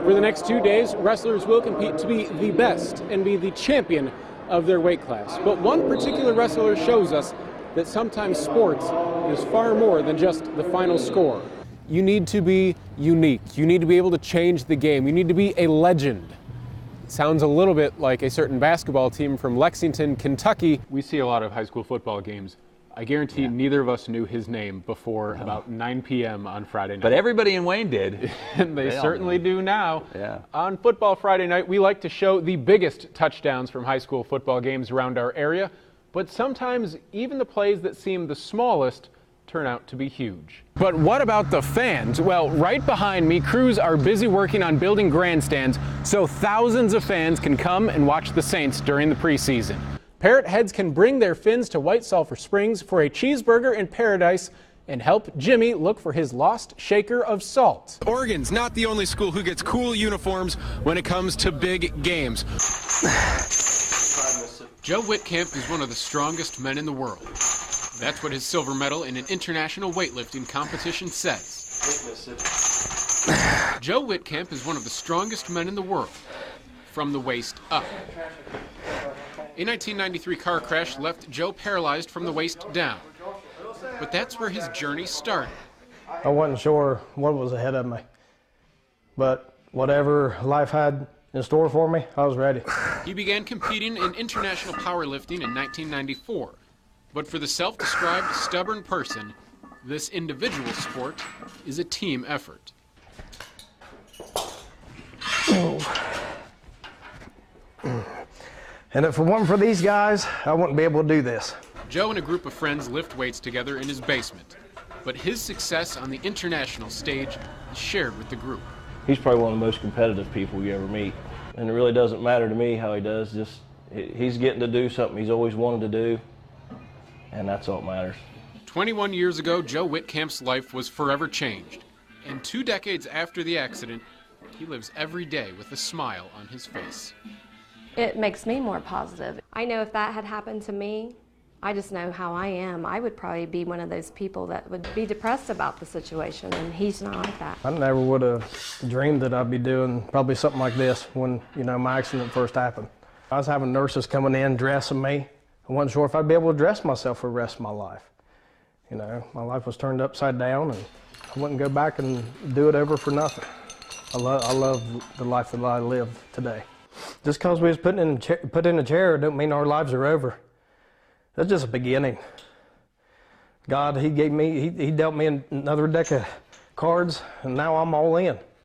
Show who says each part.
Speaker 1: For the next 2 days, wrestlers will compete to be the best and be the champion of their weight class. But one particular wrestler shows us that sometimes sports is far more than just the final score. You need to be unique. You need to be able to change the game. You need to be a legend. Sounds a little bit like a certain basketball team from Lexington, Kentucky. We see a lot of high school football games. I guarantee neither of us knew his name before about 9 p.m. on Friday night.
Speaker 2: But everybody in Wayne did.
Speaker 1: And they certainly do now.
Speaker 2: Yeah.
Speaker 1: On Football Friday night, we like to show the biggest touchdowns from high school football games around our area, but sometimes even the plays that seem the smallest turn out to be huge. But what about the fans? Well, right behind me, crews are busy working on building grandstands so thousands of fans can come and watch the Saints during the preseason. Parrot heads can bring their fins to White Sulphur Springs for a cheeseburger in paradise and help Jimmy look for his lost shaker of salt. Oregon's not the only school who gets cool uniforms when it comes to big games. Joe Whitcamp is one of the strongest men in the world. That's what his silver medal in an international weightlifting competition says. Joe Whitcamp is one of the strongest men in the world, from the waist up. A 1993 car crash left Joe paralyzed from the waist down. But that's where his journey started.
Speaker 3: I wasn't sure what was ahead of me, but whatever life had in store for me, I was ready.
Speaker 1: He began competing in international powerlifting in 1994. But for the self-described stubborn person, this individual sport is a team effort.
Speaker 3: And if it weren't for these guys, I wouldn't be able to do this.
Speaker 1: Joe and a group of friends lift weights together in his basement. But his success on the international stage is shared with the group.
Speaker 4: He's probably one of the most competitive people you ever meet. And it really doesn't matter to me how he does. Just he's getting to do something he's always wanted to do. And that's all that matters.
Speaker 1: 21 years ago, Joe Whitcamp's life was forever changed. And 2 decades after the accident, he lives every day with a smile on his face.
Speaker 5: It makes me more positive. I know if that had happened to me, I just know how I am. I would probably be one of those people that would be depressed about the situation, and he's not like that.
Speaker 3: I never would have dreamed that I'd be doing probably something like this when, my accident first happened. I was having nurses coming in, dressing me. I wasn't sure if I'd be able to dress myself for the rest of my life. My life was turned upside down, and I wouldn't go back and do it over for nothing. I love the life that I live today. Just because we was put in a chair don't mean our lives are over. That's just a beginning. God, He dealt me another deck of cards, and now I'm all in.